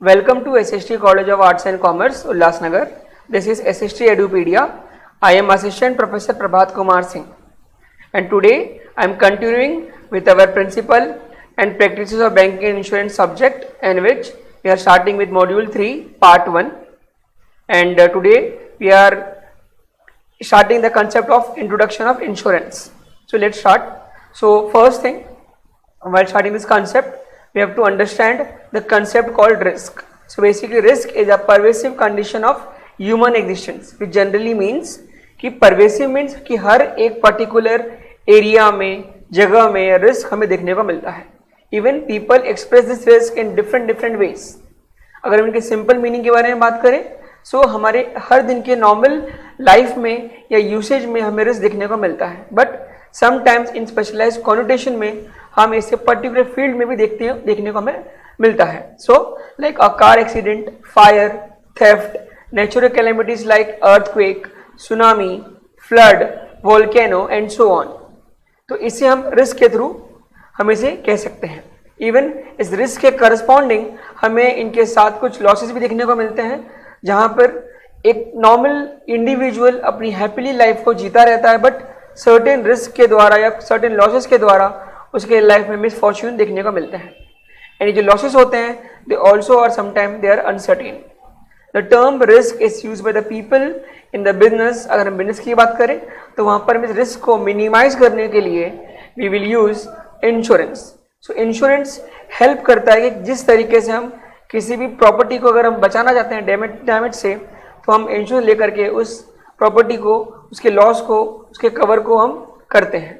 Welcome to SST College of Arts and Commerce, Ulhasnagar. This is SST Edupedia. I am Assistant Professor Prabhat Kumar Singh. And today I am continuing with our principle and practices of banking and insurance subject, in which we are starting with module 3 part 1. And today we are starting the concept of introduction of insurance. So let's start. So first thing, while starting this concept, we have to understand the concept called risk. So basically risk is a pervasive condition of human existence, which generally means कि pervasive means कि हर एक particular area में, जगह में risk हमें देखने को मिलता है. Even people express this risk in different ways. अगर हम इनके simple meaning के बारे में बात करें, so हमारे हर दिन के normal life में या usage में हमें risk देखने को मिलता है. But sometimes in specialized connotation में हम इसे पर्टिकुलर फील्ड में भी देखने को हमें मिलता है. So like a car accident, fire, theft, natural calamities like earthquake, tsunami, flood, volcano and so on. तो इसे हम रिस्क के थ्रू हम इसे कह सकते हैं. इवन इस रिस्क के करस्पॉन्डिंग हमें इनके साथ कुछ लॉसेस भी देखने को मिलते हैं, जहां पर एक नॉर्मल इंडिविजुअल अपनी हैप्पीली लाइफ को जीता रहता है, बट सर्टेन रिस्क के द्वारा या सर्टेन लॉसेस के द्वारा उसके लाइफ में मिसफॉर्च्यून देखने को मिलते हैं. एंड जो लॉसेस होते हैं they also are sometime they are uncertain. The term risk is use by the people in the business. अगर हम बिजनेस की बात करें तो वहाँ पर हम इस रिस्क को मिनिमाइज करने के लिए we will use insurance. So insurance help करता है कि जिस तरीके से हम किसी भी प्रॉपर्टी को अगर हम बचाना चाहते हैं डैमेज से, तो हम इंश्योरेंस लेकर के उस प्रॉपर्टी को, उसके लॉस को, उसके कवर को हम करते हैं.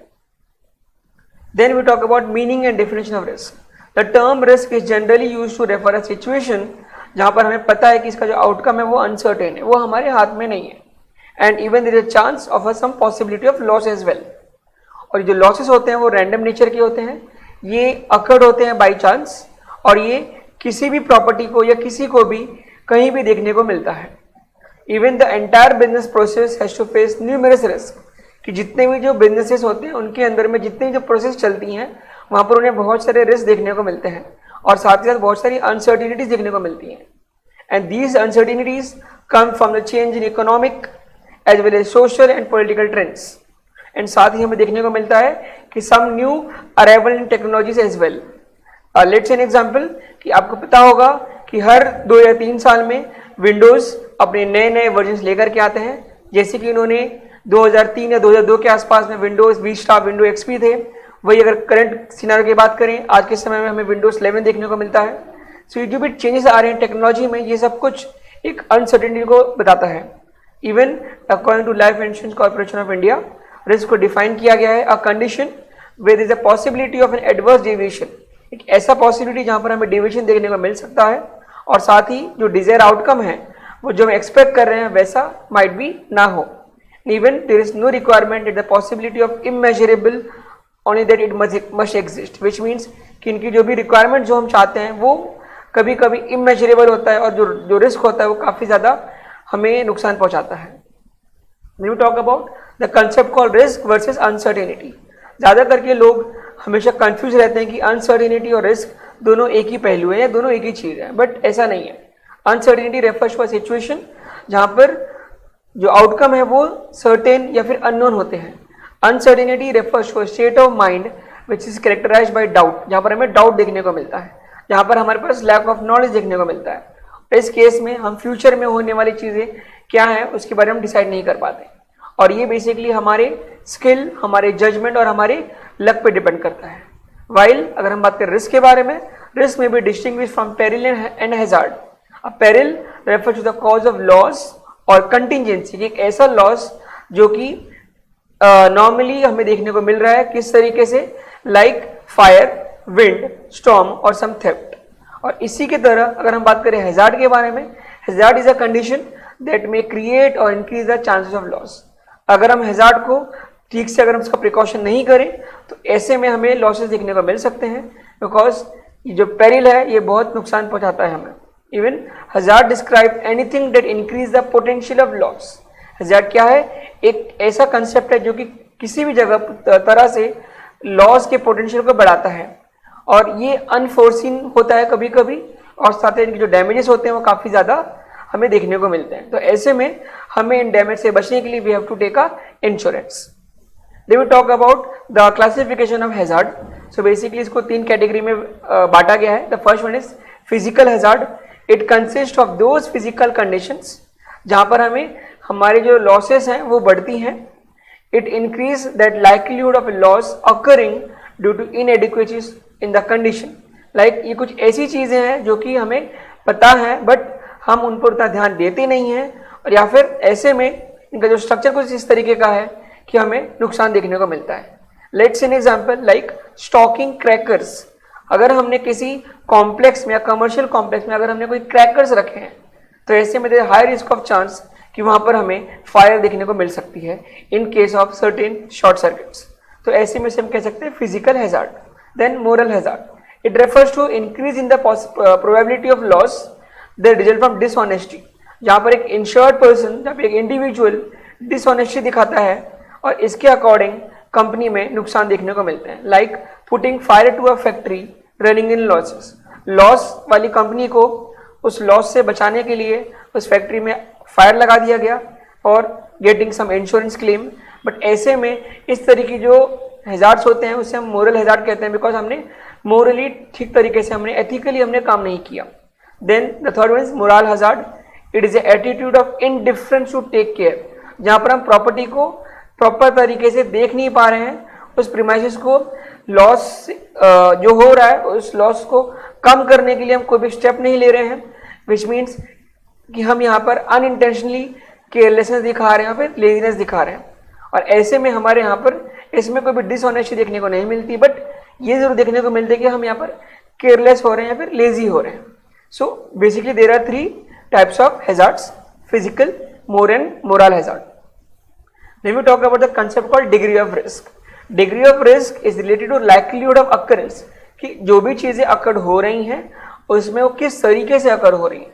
Then we talk about meaning and definition of risk. The term risk is generally used to refer a situation जहाँ पर हमें पता है कि इसका जो आउटकम है वो अनसर्टेन है, वो हमारे हाथ में नहीं है. And even there is a chance of some possibility of loss as well. और जो लॉसेस होते हैं वो रैंडम नेचर के होते हैं, ये अकर्ड होते हैं बाई चांस, और ये किसी भी प्रॉपर्टी को या किसी को भी कहीं भी देखने को मिलता है. Even the entire business process has to face numerous risk. कि जितने भी जो बिजनेसेस होते हैं उनके अंदर में जितनी भी जो प्रोसेस चलती हैं वहाँ पर उन्हें बहुत सारे रिस्क देखने को मिलते हैं, और साथ ही साथ बहुत सारी अनसर्टिनिटीज देखने को मिलती हैं. And these uncertainties come from the change in economic as well as social and political trends. And साथ ही हमें देखने को मिलता है कि some new arrival in technologies as well. Let's an example कि आपको पता होगा कि हर 2 या 3 साल में विंडोज अपने नए नए वर्जन लेकर के आते हैं. जैसे कि उन्होंने 2003 या 2002 के आसपास में विंडोज विस्टा, विंडो एक्सपी थे. वही अगर करंट सिनारियो की बात करें, आज के समय में हमें विंडोज 11 देखने को मिलता है. सो ये जो भी चेंजेस आ रहे हैं टेक्नोलॉजी में, ये सब कुछ एक अनसर्टेनिटी को बताता है. Even according to life insurance corporation of India, risk को डिफाइन किया गया है a condition where is a possibility of an adverse deviation. एक ऐसा पॉसिबिलिटी जहां पर हमें डेविएशन देखने को मिल सकता है, और साथ ही जो डिजायर आउटकम है वो जो हम एक्सपेक्ट कर रहे हैं वैसा माइट बी ना हो. Even there is no requirement at the possibility of immeasurable, only that it must exist, which means कि इनकी जो भी रिक्वायरमेंट जो हम चाहते हैं वो कभी कभी इमेजरेबल होता है, और जो रिस्क होता है वो काफ़ी ज़्यादा हमें नुकसान पहुंचाता है. When we talk about the concept called risk versus uncertainty, ज़्यादा करके लोग हमेशा कंफ्यूज रहते हैं कि अनसर्टेनिटी और रिस्क दोनों एक ही पहलू है या दोनों एक ही चीज़ है, बट ऐसा नहीं है. Uncertainty refers to a situation जहाँ पर जो आउटकम है वो सर्टेन या फिर अननोन होते हैं. Uncertainty refers to state of mind which is characterized by doubt, जहाँ पर हमें डाउट देखने को मिलता है, जहाँ पर हमारे पास लैक ऑफ नॉलेज देखने को मिलता है. इस केस में हम फ्यूचर में होने वाली चीज़ें क्या है उसके बारे में हम डिसाइड नहीं कर पाते, और ये बेसिकली हमारे स्किल, हमारे जजमेंट और हमारे लक पे डिपेंड करता है. वाइल अगर हम बात करें रिस्क के बारे में, रिस्क में भी distinguish from peril and hazard. A peril refer to the cause of loss और कंटिजेंसी, एक ऐसा लॉस जो कि नॉर्मली हमें देखने को मिल रहा है. किस तरीके से? लाइक फायर, विंड, स्टॉर्म और सम थेफ्ट. और इसी के तरह अगर हम बात करें हैजार्ड के बारे में, hazard is a condition that may create और increase the chances of loss. अगर हम हैजार्ड को ठीक से अगर हम उसका प्रिकॉशन नहीं करें तो ऐसे में हमें लॉसेस देखने को मिल सकते हैं, बिकॉज जो पेरिल है ये बहुत नुकसान पहुंचाता है हमें. Even hazard describe anything that increase the potential of loss. hazard क्या है? एक ऐसा कंसेप्ट है जो कि किसी भी जगह तरह से लॉस के पोटेंशियल को बढ़ाता है, और ये अनफोर्सिन होता है कभी कभी, और साथ ही इनके जो डैमेजेस होते हैं वो काफ़ी ज़्यादा हमें देखने को मिलते हैं। तो ऐसे में हमें इन डैमेज से बचने के लिए we have to take a insurance. Then we talk about the classification of hazard. So basically इसको 3 कैटेगरी में बांटा गया है। The first one is physical hazard. It consists of those physical conditions जहाँ पर हमें हमारे जो losses हैं वो बढ़ती हैं। It increase that likelihood of a loss occurring due to inadequacies in the condition. Like ये कुछ ऐसी चीज़ें हैं जो कि हमें पता है बट हम उन पर उतना ध्यान देते नहीं हैं, और या फिर ऐसे में इनका जो स्ट्रक्चर कुछ इस तरीके का है कि हमें नुकसान देखने को मिलता है। Let's an example like stocking crackers. अगर हमने किसी कॉम्प्लेक्स में या कमर्शियल कॉम्प्लेक्स में अगर हमने कोई क्रैकर्स रखे हैं तो ऐसे में हाई रिस्क ऑफ चांस कि वहाँ पर हमें फायर देखने को मिल सकती है in case of certain short circuits. तो ऐसे में से हम कह सकते हैं physical hazard. Then moral hazard, it refers to increase in the probability of loss the result from dishonesty. जहाँ पर एक इंश्योर्ड पर्सन, जहाँ पर एक इंडिविजुअल डिसऑनेस्टी दिखाता है और इसके अकॉर्डिंग कंपनी में नुकसान देखने को मिलते हैं। Like putting fire to a factory running in losses. Loss वाली कंपनी को उस लॉस से बचाने के लिए उस फैक्ट्री में फायर लगा दिया गया और getting some insurance claim. But ऐसे में इस तरह की जो हैजार्ड्स होते हैं उसे हम मोरल हैजार्ड कहते हैं, बिकॉज हमने मोरली ठीक तरीके से हमने एथिकली हमने काम नहीं किया। Then the third one is moral hazard. It is attitude of indifference to take care. जहाँ पर हम प्रॉपर्टी को प्रॉपर तरीके से देख नहीं पा रहे हैं, उस प्रीमाइसेस को लॉस जो हो रहा है उस लॉस को कम करने के लिए हम कोई भी स्टेप नहीं ले रहे हैं, विच मीन्स कि हम यहाँ पर अनइंटेंशनली केयरलेसनेस दिखा रहे हैं, फिर लेजीनेस दिखा रहे हैं। और ऐसे में हमारे यहाँ पर इसमें कोई भी डिसऑनेस्टी देखने को नहीं मिलती, बट ये जरूर देखने को मिलती है कि हम यहाँ पर केयरलेस हो रहे हैं या फिर लेजी हो रहे हैं। So basically there are 3 types of hazards, physical, moral hazard. Then we talk about the concept called degree of risk. Degree of risk is related to likelihood of occurrence, कि जो भी चीज़ें अकर हो रही हैं उसमें वो किस तरीके से अकर हो रही हैं।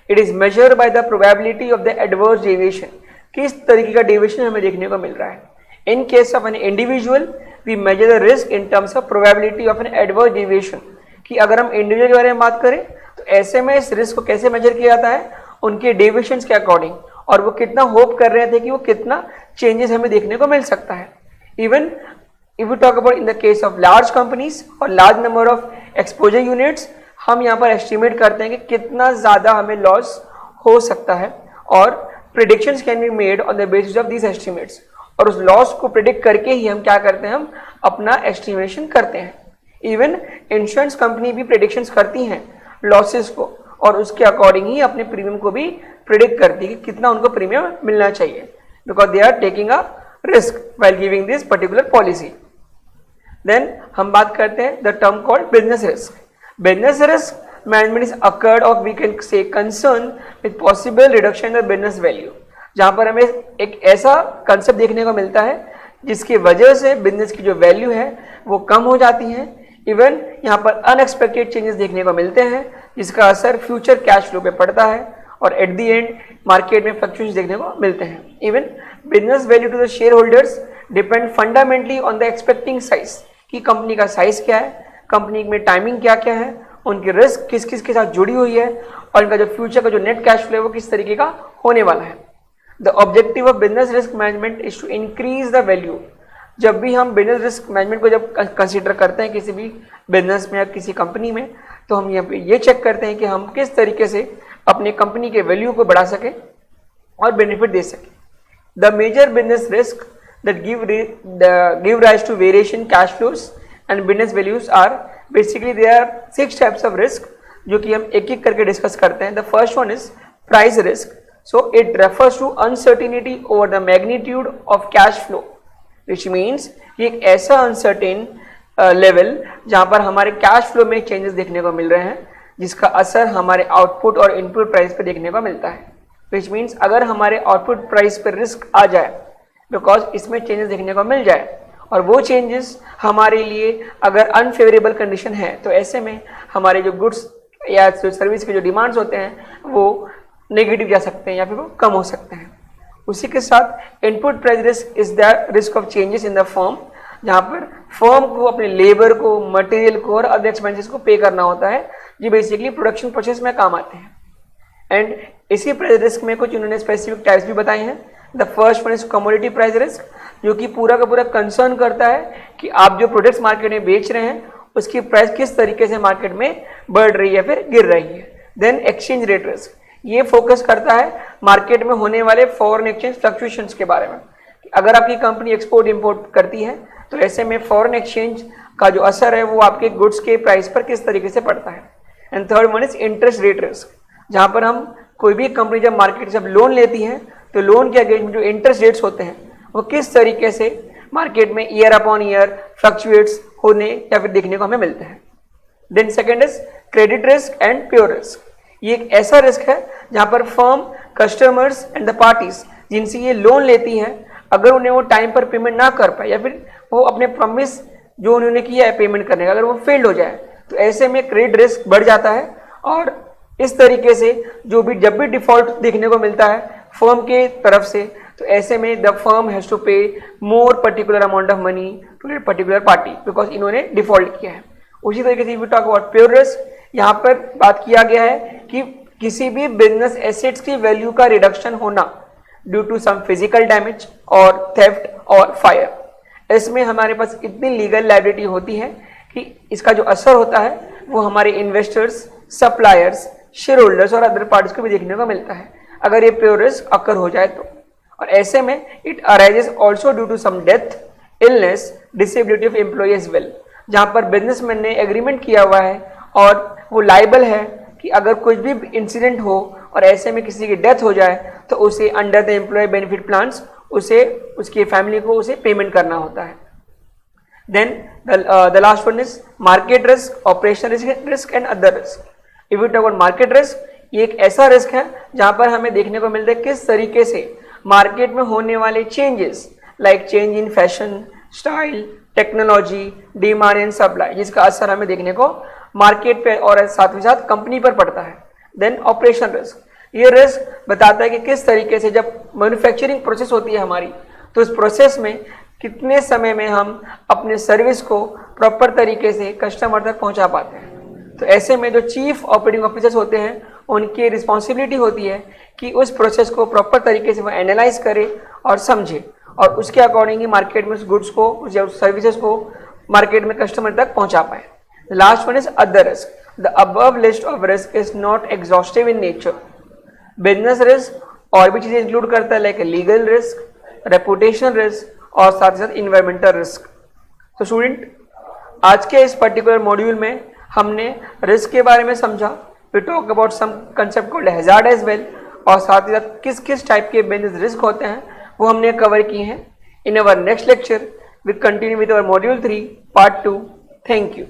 It is measured by the probability of the adverse deviation. किस तरीके का डेविएशन हमें देखने को मिल रहा है। In case of an individual, we measure the risk in terms of probability of an adverse deviation. कि अगर हम इंडिविजुअल के बारे में बात करें तो ऐसे में इस रिस्क को कैसे मेजर किया जाता है, उनके डेविएशंस के अकॉर्डिंग, और वो कितना होप कर रहे थे कि वो कितना चेंजेस हमें देखने को मिल सकता है। Even if you talk about in the case of large companies और large number of exposure units, हम यहाँ पर एस्टिमेट करते हैं कि कितना ज़्यादा हमें लॉस हो सकता है, और predictions can be made on the basis of these estimates. और उस लॉस को प्रिडिक्ट करके ही हम क्या करते हैं, हम अपना एस्टिमेशन करते हैं। इवन इंश्योरेंस कंपनी भी प्रिडिक्शंस करती हैं लॉसेस को, और उसके अकॉर्डिंग ही अपने प्रीमियम को भी प्रिडिक्ट करती है कि कितना उनको प्रीमियम मिलना चाहिए, because they are taking a risk while giving this particular policy. Then हम बात करते हैं the term called business risk. Business risk management is occurred और we can say concern with possible reduction of business value, जहाँ पर हमें एक ऐसा कंसेप्ट देखने को मिलता है जिसकी वजह से बिजनेस की जो वैल्यू है वो कम हो जाती है। इवन यहाँ पर अनएक्सपेक्टेड चेंजेस देखने को मिलते हैं जिसका असर फ्यूचर कैश फ्लो पे पड़ता है, और एट द एंड मार्केट में फ्लक्चुएशंस देखने को मिलते हैं। Even business value to the share holders depend fundamentally on the expecting size, कि कंपनी का साइज क्या है, कंपनी में टाइमिंग क्या क्या है, उनकी रिस्क किस किस के साथ जुड़ी हुई है, और इनका जो फ्यूचर का जो नेट कैश फ्लो है वो किस तरीके का होने वाला है। The objective of business risk management is to increase the value. जब भी हम बिजनेस रिस्क मैनेजमेंट को जब कंसिडर करते हैं किसी भी बिजनेस में या किसी कंपनी में, तो हम यहाँ पे ये चेक करते हैं कि हम किस तरीके से अपने कंपनी के वैल्यू को बढ़ा सकें और बेनिफिट दे सकें। The major business risk that give rise to variation cash flows and business values are basically there are 6 types of risk, जो कि हम एक एक करके डिस्कस करते हैं। The first one is price risk. So it refers to uncertainty over the magnitude of cash flow, which means ये एक ऐसा अनसर्टेन लेवल जहाँ पर हमारे कैश फ्लो में चेंजेस देखने को मिल रहे हैं जिसका असर हमारे आउटपुट और इनपुट प्राइस पे देखने को मिलता है। विच मीन्स अगर हमारे आउटपुट प्राइस पर रिस्क आ जाए, बिकॉज इसमें चेंजेस देखने को मिल जाए, और वो चेंजेस हमारे लिए अगर अनफेवरेबल कंडीशन है, तो ऐसे में हमारे जो गुड्स या सर्विस के जो डिमांड्स होते हैं वो नेगेटिव जा सकते हैं या फिर वो कम हो सकते हैं। उसी के साथ input price risk is the risk of changes in the firm, जहाँ पर फर्म को अपने लेबर को, मटेरियल को और अदर एक्सपेंसेस को पे करना होता है जो बेसिकली प्रोडक्शन प्रोसेस में काम आते हैं। एंड इसी प्राइस रिस्क में कुछ उन्होंने स्पेसिफिक टाइप्स भी बताए हैं। The first one is commodity price risk, जो कि पूरा का पूरा कंसर्न करता है कि आप जो प्रोडक्ट्स मार्केट में बेच रहे हैं उसकी प्राइस किस तरीके से मार्केट में बढ़ रही है फिर गिर रही है। देन एक्सचेंज रेट रिस्क, ये फोकस करता है मार्केट में होने वाले फॉरेन एक्सचेंज फ्लक्चुएशंस के बारे में। अगर आपकी कंपनी एक्सपोर्ट इंपोर्ट करती है तो ऐसे में फॉरेन एक्सचेंज का जो असर है वो आपके गुड्स के प्राइस पर किस तरीके से पड़ता है। And third one is interest rate risk, जहाँ पर हम कोई भी कंपनी जब मार्केट से लोन लेती है तो लोन के अगेंस्ट जो इंटरेस्ट रेट्स होते हैं वो किस तरीके से मार्केट में ईयर अपॉन ईयर फ्लक्चुएट्स होने या फिर देखने को हमें मिलते हैं। Then second is credit risk and pure risk, ये एक ऐसा रिस्क है जहाँ पर firm, customers and the parties जिनसे ये लोन लेती हैं, अगर उन्हें वो टाइम पर पेमेंट ना कर पाए या फिर वो अपने प्रॉमिस जो उन्होंने किया है पेमेंट करने का अगर वो फेल्ड हो जाए तो ऐसे में क्रेडिट रिस्क बढ़ जाता है। और इस तरीके से जब भी डिफॉल्ट देखने को मिलता है फर्म के तरफ से तो ऐसे में the firm has to pay more particular amount of money to particular party because इन्होंने डिफॉल्ट किया है। उसी तरीके से we talk about pure risk, यहाँ पर बात किया गया है कि किसी भी बिजनेस एसेट्स की वैल्यू का रिडक्शन होना due to some physical damage और थेफ्ट और फायर। इसमें हमारे पास इतनी लीगल लायबिलिटी होती है कि इसका जो असर होता है वो हमारे इन्वेस्टर्स, सप्लायर्स, शेयर होल्डर्स और अदर पार्टीज को भी देखने को मिलता है अगर ये प्योर रिस्क अकर हो जाए तो। और ऐसे में it arises also due to some death, illness, disability of employ as well, जहाँ पर बिजनेसमैन ने एग्रीमेंट किया हुआ है और वो लाइबल है कि अगर कुछ भी इंसिडेंट हो और ऐसे में किसी की डेथ हो जाए तो उसे under the employ benefit plans उसे उसकी फैमिली को उसे पेमेंट करना होता है। Then the last one is market risk, operation risk and other risk. If you talk about market risk, ये एक ऐसा रिस्क है जहां पर हमें देखने को मिलता है किस तरीके से मार्केट में होने वाले changes like change in fashion, style, technology, demand and supply, जिसका असर हमें देखने को मार्केट पे और साथ ही साथ कंपनी पर पड़ता है। देन ऑपरेशन रिस्क, ये रिस्क बताता है कि किस तरीके से जब मैन्युफैक्चरिंग प्रोसेस होती है हमारी तो उस प्रोसेस में कितने समय में हम अपने सर्विस को प्रॉपर तरीके से कस्टमर तक पहुंचा पाते हैं। तो ऐसे में जो चीफ ऑपरेटिंग ऑफिसर्स होते हैं उनकी रिस्पॉन्सिबिलिटी होती है कि उस प्रोसेस को प्रॉपर तरीके से वो एनालाइज करे और समझे और उसके अकॉर्डिंग ही मार्केट में उस गुड्स को या सर्विसेज को मार्केट में कस्टमर तक पहुंचा पाए। Last one is other risk, the above list of risk is not exhaustive in nature. Business risk और भी चीजें इंक्लूड करता है like legal risk, reputation risk और साथ ही साथ इन्वायरमेंटल रिस्क। तो स्टूडेंट, आज के इस पर्टिकुलर मॉड्यूल में हमने रिस्क के बारे में समझा। We talk about some concept called hazard as well और साथ ही साथ किस किस टाइप के बिजनेस रिस्क होते हैं वो हमने कवर किए हैं। In our next lecture we continue with our module 3 part 2। Thank you.